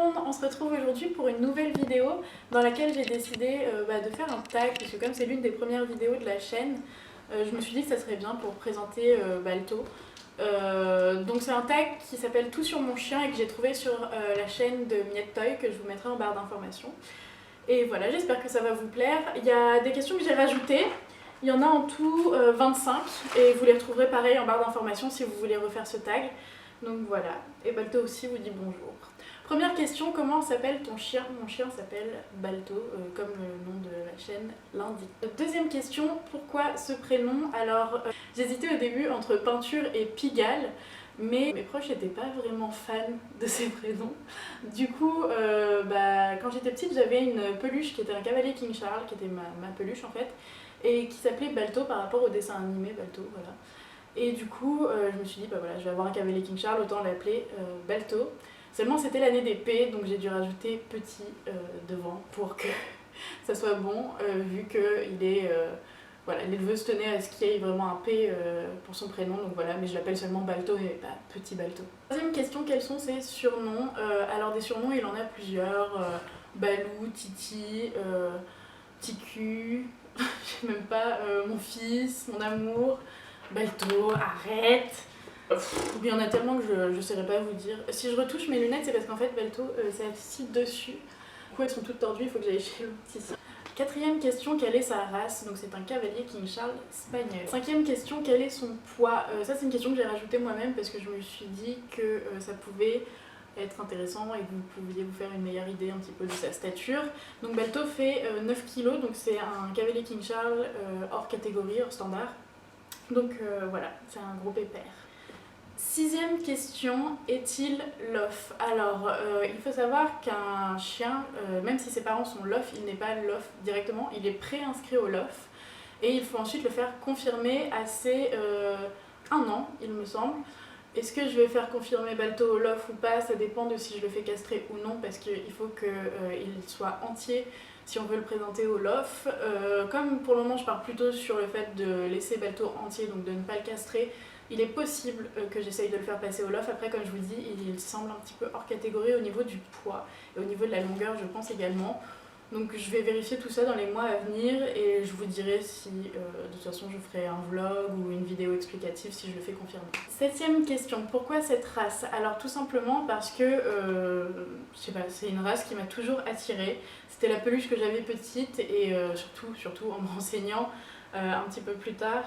monde, on se retrouve aujourd'hui pour une nouvelle vidéo dans laquelle j'ai décidé de faire un tag, parce que comme c'est l'une des premières vidéos de la chaîne, je me suis dit que ça serait bien pour présenter Balto. Donc c'est un tag qui s'appelle Tout sur mon chien et que j'ai trouvé sur la chaîne de Miette Toy, que je vous mettrai en barre d'informations. Et voilà, j'espère que ça va vous plaire. Il y a des questions que j'ai rajoutées. Il y en a en tout 25 et vous les retrouverez pareil en barre d'informations si vous voulez refaire ce tag. Donc voilà, et Balto aussi vous dit bonjour. Première question, comment s'appelle ton chien? Mon chien s'appelle Balto, comme le nom de la chaîne l'indique. Deuxième question, pourquoi ce prénom? Alors, j'hésitais au début entre Peinture et Pigalle, mais mes proches n'étaient pas vraiment fans de ces prénoms. Du coup, quand j'étais petite, j'avais une peluche qui était un cavalier King Charles, qui était ma peluche en fait, et qui s'appelait Balto par rapport au dessin animé Balto, voilà. Et du coup, je me suis dit, voilà, je vais avoir un cavalier King Charles, autant l'appeler Balto. Seulement, c'était l'année des P, donc j'ai dû rajouter petit devant pour que ça soit bon, vu qu'il est... voilà, l'éleveuse tenait à ce qu'il y ait vraiment un P pour son prénom, donc voilà, mais je l'appelle seulement Balto et pas Petit Balto. Troisième question, quels sont ses surnoms? Alors des surnoms, il en a plusieurs, Balou, Titi, Ticu, je sais même pas, mon fils, mon amour, Balto, arrête. Il y en a tellement que je ne saurais pas vous dire. Si je retouche mes lunettes, c'est parce qu'en fait Balto, c'est assis dessus. Du coup elles sont toutes tordues, il faut que j'aille chez l'opticien. Quatrième question, quelle est sa race? Donc c'est un cavalier King Charles espagnol. Cinquième question, quel est son poids? Ça c'est une question que j'ai rajoutée moi-même parce que je me suis dit que ça pouvait être intéressant et que vous pouviez vous faire une meilleure idée un petit peu de sa stature. Donc Balto fait 9 kg, donc c'est un cavalier King Charles hors catégorie, hors standard. Donc voilà, c'est un gros pépère. Sixième question, est-il LOF? Alors, il faut savoir qu'un chien, même si ses parents sont LOF, il n'est pas LOF directement, il est préinscrit au LOF. Et il faut ensuite le faire confirmer à ses 1 an, il me semble. Est-ce que je vais faire confirmer Balto au LOF ou pas? Ça dépend de si je le fais castrer ou non, parce qu'il faut qu'il soit entier si on veut le présenter au LOF. Comme pour le moment je pars plutôt sur le fait de laisser Balto entier, donc de ne pas le castrer, il est possible que j'essaye de le faire passer au LOF. Après, comme je vous dis, il semble un petit peu hors catégorie au niveau du poids et au niveau de la longueur, je pense également. Donc je vais vérifier tout ça dans les mois à venir et je vous dirai si de toute façon je ferai un vlog ou une vidéo explicative si je le fais confirmer. Septième question, pourquoi cette race? Alors tout simplement parce que, je sais pas, c'est une race qui m'a toujours attirée. C'était la peluche que j'avais petite et surtout en me renseignant un petit peu plus tard,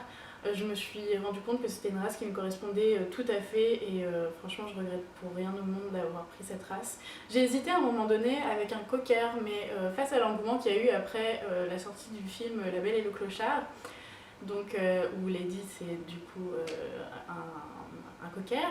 je me suis rendu compte que c'était une race qui me correspondait tout à fait et franchement je regrette pour rien au monde d'avoir pris cette race. J'ai hésité à un moment donné avec un cocker, mais face à l'engouement qu'il y a eu après la sortie du film La Belle et le Clochard, donc, où Lady c'est du coup un cocker,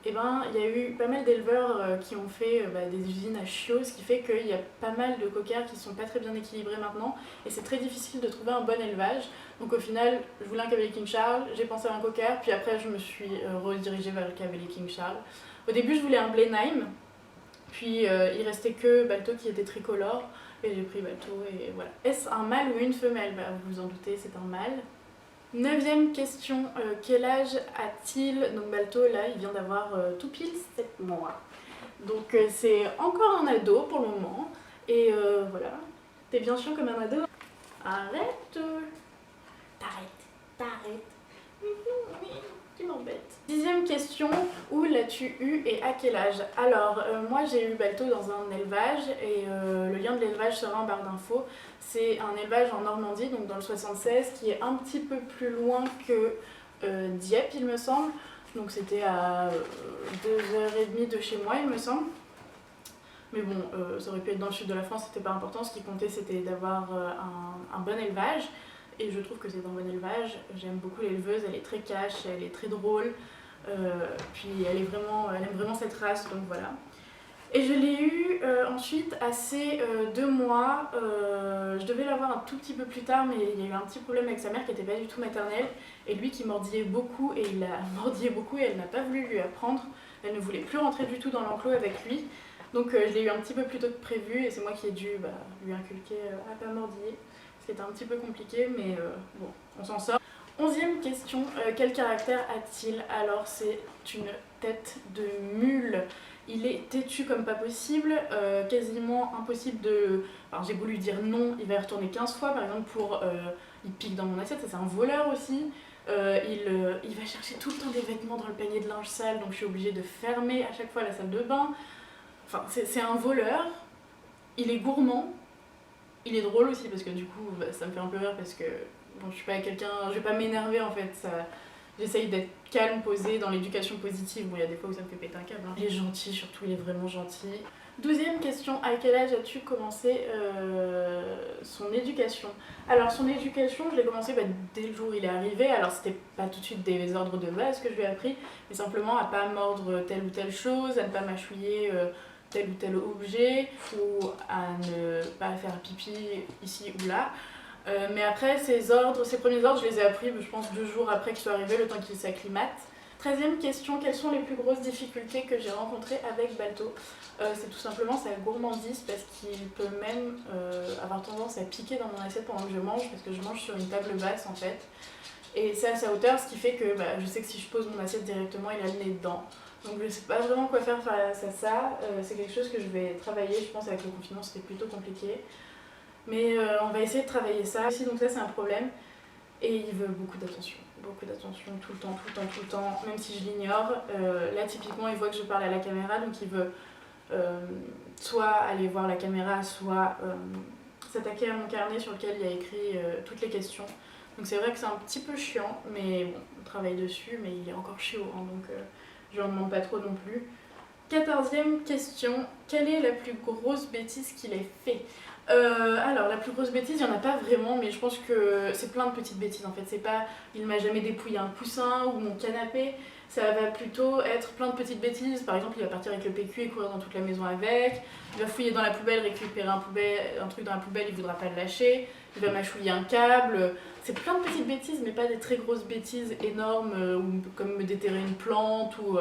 et il y a eu pas mal d'éleveurs qui ont fait des usines à chiots, ce qui fait qu'il y a pas mal de cockers qui sont pas très bien équilibrés maintenant et c'est très difficile de trouver un bon élevage. Donc au final, je voulais un cavalier King Charles, j'ai pensé à un cocker, puis après je me suis redirigée vers le cavalier King Charles. Au début je voulais un Blenheim, puis il restait que Balto qui était tricolore et j'ai pris Balto et voilà. Est-ce un mâle ou une femelle? Vous vous en doutez, c'est un mâle. Neuvième question, quel âge a-t-il? Donc Balto là il vient d'avoir tout pile 7 mois. Donc c'est encore un ado pour le moment. Et voilà. T'es bien chiant comme un ado. Arrête. T'arrêtes. Tu m'embêtes. Dixième question, où l'as-tu eu et à quel âge? Alors, moi j'ai eu Balto dans un élevage et le lien de l'élevage sera en barre d'infos. C'est un élevage en Normandie, donc dans le 76, qui est un petit peu plus loin que Dieppe, il me semble. Donc c'était à 2h30 de chez moi, il me semble. Mais bon, ça aurait pu être dans le sud de la France, c'était pas important. Ce qui comptait, c'était d'avoir un bon élevage. Et je trouve que c'est un bon élevage. J'aime beaucoup l'éleveuse, elle est très cash, elle est très drôle. Puis elle aime vraiment cette race, donc voilà. Et je l'ai eu ensuite à ses 2 mois. Je devais l'avoir un tout petit peu plus tard, mais il y a eu un petit problème avec sa mère qui n'était pas du tout maternelle. Et lui qui mordillait beaucoup, et il la mordillait beaucoup et elle n'a pas voulu lui apprendre. Elle ne voulait plus rentrer du tout dans l'enclos avec lui. Donc je l'ai eu un petit peu plus tôt que prévu et c'est moi qui ai dû lui inculquer à pas mordiller. C'était un petit peu compliqué, mais bon, on s'en sort. 11e question, quel caractère a-t-il? Alors c'est une tête de mule Il est têtu comme pas possible, quasiment impossible de... Alors j'ai beau lui dire non, il va y retourner 15 fois, par exemple il pique dans mon assiette, ça c'est un voleur aussi. Il va chercher tout le temps des vêtements dans le panier de linge sale, donc je suis obligée de fermer à chaque fois la salle de bain. Enfin, c'est un voleur, il est gourmand, il est drôle aussi parce que du coup bah, ça me fait un peu rire parce que bon, je suis pas quelqu'un, je vais pas m'énerver en fait, j'essaye d'être calme, posée dans l'éducation positive. Bon, il y a des fois où ça me fait péter un câble. Hein. Il est gentil, surtout, il est vraiment gentil. 12e question, à quel âge as-tu commencé son éducation? Alors, son éducation, je l'ai commencé dès le jour où il est arrivé. Alors, c'était pas tout de suite des ordres de base que je lui ai appris, mais simplement à pas mordre telle ou telle chose, à ne pas mâchouiller tel ou tel objet, ou à ne pas faire pipi ici ou là. Mais après, ses premiers ordres, je les ai appris, je pense, 2 jours après qu'il soit arrivé, le temps qu'il s'acclimate. 13e question, quelles sont les plus grosses difficultés que j'ai rencontrées avec Balto? C'est tout simplement sa gourmandise, parce qu'il peut même avoir tendance à piquer dans mon assiette pendant que je mange, parce que je mange sur une table basse en fait. Et c'est à sa hauteur, ce qui fait que je sais que si je pose mon assiette directement, il a le nez dedans. Donc je sais pas vraiment quoi faire face à ça. C'est quelque chose que je vais travailler, je pense avec le confinement c'était plutôt compliqué. Mais on va essayer de travailler ça aussi, donc ça c'est un problème. Et il veut beaucoup d'attention tout le temps, tout le temps, tout le temps, même si je l'ignore. Là typiquement il voit que je parle à la caméra, donc il veut soit aller voir la caméra, soit s'attaquer à mon carnet sur lequel il y a écrit toutes les questions. Donc c'est vrai que c'est un petit peu chiant, mais bon, on travaille dessus, mais il est encore chiant, hein, donc je n'en demande pas trop non plus. 14e question, quelle est la plus grosse bêtise qu'il ait fait? Alors la plus grosse bêtise, il n'y en a pas vraiment, mais je pense que c'est plein de petites bêtises en fait. C'est pas il m'a jamais dépouillé un coussin ou mon canapé, ça va plutôt être plein de petites bêtises. Par exemple, il va partir avec le PQ et courir dans toute la maison avec, il va fouiller dans la poubelle, récupérer un truc dans la poubelle, il voudra pas le lâcher, il va mâchouiller un câble. C'est plein de petites bêtises, mais pas des très grosses bêtises énormes, comme me déterrer une plante ou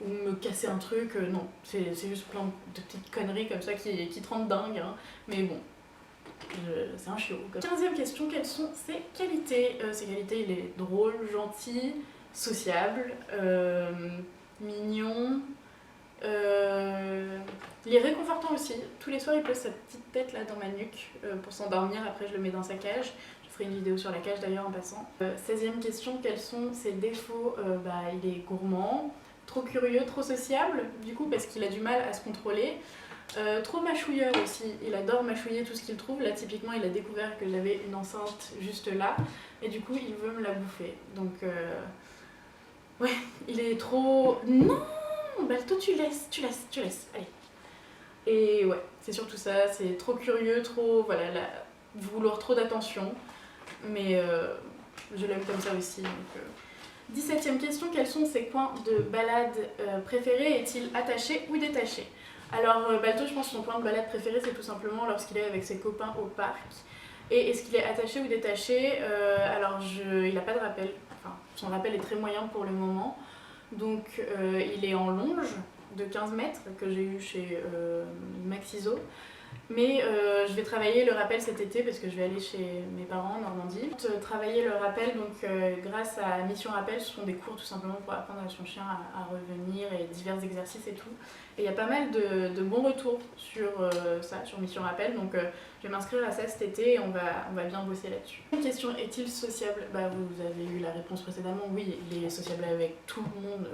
me casser un truc, non, c'est juste plein de petites conneries comme ça qui te rendent dingue, hein. Mais bon, c'est un chiot. 15e question, quelles sont ses qualités? Ses qualités, il est drôle, gentil, sociable, mignon, il est réconfortant aussi. Tous les soirs, il pose sa petite tête là dans ma nuque pour s'endormir, après je le mets dans sa cage. Je ferai une vidéo sur la cage d'ailleurs en passant. 16e question, quels sont ses défauts? Il est gourmand, trop curieux, trop sociable, du coup, parce qu'il a du mal à se contrôler. Trop mâchouilleur aussi, il adore mâchouiller tout ce qu'il trouve. Là, typiquement, il a découvert que j'avais une enceinte juste là, et du coup, il veut me la bouffer. Donc, ouais, il est trop... Non, Balto, tu laisses, allez. Et ouais, c'est surtout ça, c'est trop curieux, trop... Voilà, vouloir trop d'attention. Mais je l'aime comme ça aussi, donc... 17e question, quels sont ses coins de balade préférés? Est-il attaché ou détaché? Alors Balto, je pense que son coin de balade préféré c'est tout simplement lorsqu'il est avec ses copains au parc. Et est-ce qu'il est attaché ou détaché? Alors il n'a pas de rappel, enfin son rappel est très moyen pour le moment. Donc il est en longe de 15 mètres que j'ai eu chez Maxiso. Mais je vais travailler le rappel cet été parce que je vais aller chez mes parents en Normandie. Travailler le rappel, donc grâce à Mission Rappel, ce sont des cours tout simplement pour apprendre à son chien à revenir et divers exercices et tout. Et il y a pas mal de bons retours sur ça, sur Mission Rappel, donc je vais m'inscrire à ça cet été et on va bien bosser là-dessus. Question, est-il sociable? Vous avez eu la réponse précédemment, oui, il est sociable avec tout le monde,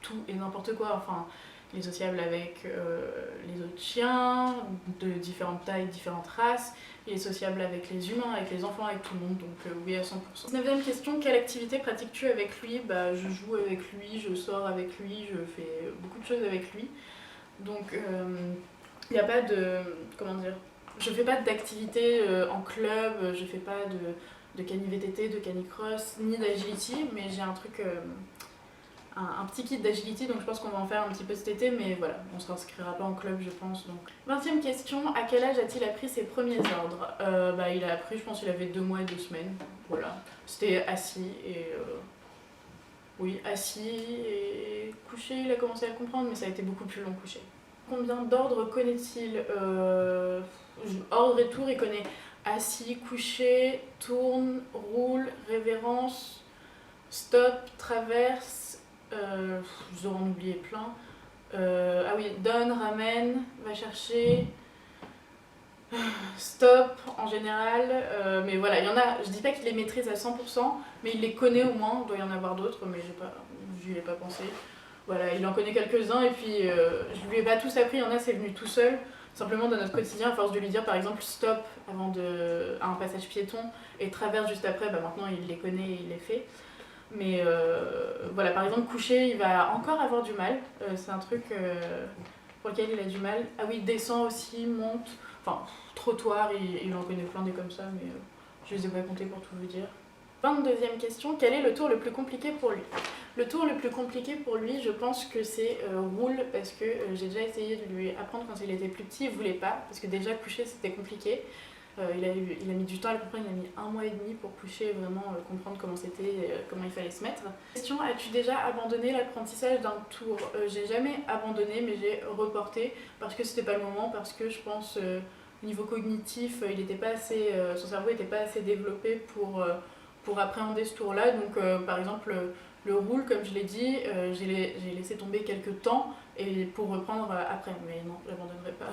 tout et n'importe quoi, enfin... Il est sociable avec les autres chiens, de différentes tailles, différentes races. Il est sociable avec les humains, avec les enfants, avec tout le monde, donc oui à 100%. 19e question, quelle activité pratiques-tu avec lui? Je joue avec lui, je sors avec lui, je fais beaucoup de choses avec lui. Donc il n'y a pas de... comment dire? Je fais pas d'activité en club, je fais pas de cani-VTT, de canicross, ni d'agility, mais j'ai un truc... un petit kit d'agility, donc je pense qu'on va en faire un petit peu cet été, mais voilà, on se réinscrira pas en club je pense. Donc. 20e question, à quel âge a-t-il appris ses premiers ordres? Il a appris, je pense qu'il avait 2 mois et 2 semaines, voilà. C'était assis et... oui, assis et couché, il a commencé à le comprendre, mais ça a été beaucoup plus long couché. Combien d'ordres connaît-il? Ordre et tour, il connaît assis, couché, tourne, roule, révérence, stop, traverse... je dois en oublier plein. Ah oui, donne, ramène, va chercher, stop en général. Mais voilà, il y en a, je dis pas qu'il les maîtrise à 100%, mais il les connaît au moins. Il doit y en avoir d'autres, mais je n'y ai pas pensé. Voilà, il en connaît quelques-uns et puis je lui ai pas tous appris, il y en a c'est venu tout seul. Simplement dans notre quotidien, à force de lui dire par exemple stop à un passage piéton et traverse juste après, bah maintenant il les connaît et il les fait. Mais voilà, par exemple coucher, il va encore avoir du mal. C'est un truc pour lequel il a du mal. Ah oui, descend aussi, monte, enfin trottoir, il en connaît plein des comme ça, mais je les ai pas comptés pour tout vous dire. 22e question, quel est le tour le plus compliqué pour lui? Le tour le plus compliqué pour lui, je pense que c'est roule, parce que j'ai déjà essayé de lui apprendre quand il était plus petit, il voulait pas, parce que déjà coucher c'était compliqué. Il a mis du temps à le comprendre, il a mis 1 mois et demi pour coucher et vraiment comprendre comment c'était, comment il fallait se mettre. Question, as-tu déjà abandonné l'apprentissage d'un tour? J'ai jamais abandonné, mais j'ai reporté, parce que c'était pas le moment, parce que je pense au niveau cognitif, il était pas assez, son cerveau n'était pas assez développé pour appréhender ce tour-là. Donc par exemple, le roule, comme je l'ai dit, j'ai laissé tomber quelques temps et pour reprendre après. Mais non, j'abandonnerai pas.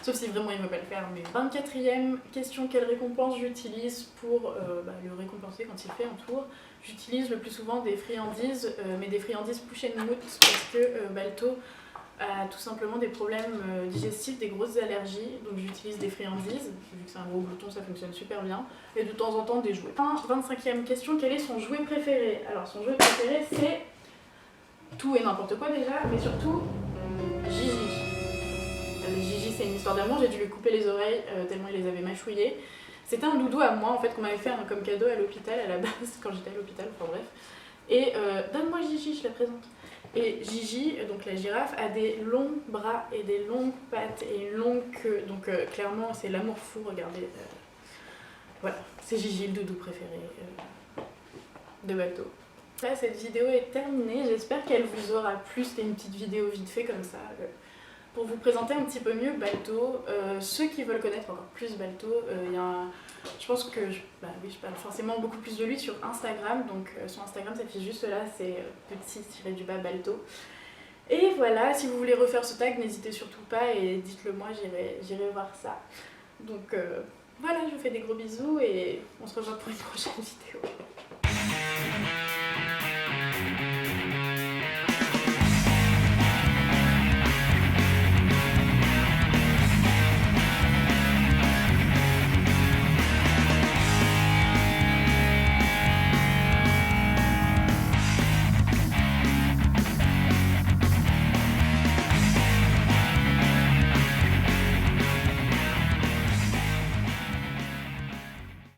Sauf si vraiment il ne veut pas le faire. Mais 24e question, quelle récompense j'utilise pour le récompenser quand il fait un tour? J'utilise le plus souvent des friandises, mais des friandises push and moot parce que Balto a tout simplement des problèmes digestifs, des grosses allergies, donc j'utilise des friandises, vu que c'est un gros glouton ça fonctionne super bien, et de temps en temps des jouets. 25e question, quel est son jouet préféré? Alors son jouet préféré c'est tout et n'importe quoi déjà, mais surtout Gigi. Gigi c'est une histoire d'amour, j'ai dû lui couper les oreilles tellement il les avait mâchouillées. C'était un doudou à moi en fait qu'on m'avait fait comme cadeau à l'hôpital à la base, quand j'étais à l'hôpital, enfin bref. Et donne-moi Gigi, je la présente. Et Gigi, donc la girafe, a des longs bras et des longues pattes et une longue queue. Donc clairement, c'est l'amour fou, regardez. Voilà, c'est Gigi, le doudou préféré de Balto. Là, cette vidéo est terminée. J'espère qu'elle vous aura plu. C'était une petite vidéo vite fait comme ça. Pour vous présenter un petit peu mieux Balto, ceux qui veulent connaître encore plus Balto, je pense que je parle forcément beaucoup plus de lui sur Instagram, donc sur Instagram ça s'affiche juste là, c'est petit-du-bas Balto. Et voilà, si vous voulez refaire ce tag, n'hésitez surtout pas et dites-le moi, j'irai voir ça. Donc voilà, je vous fais des gros bisous et on se revoit pour une prochaine vidéo.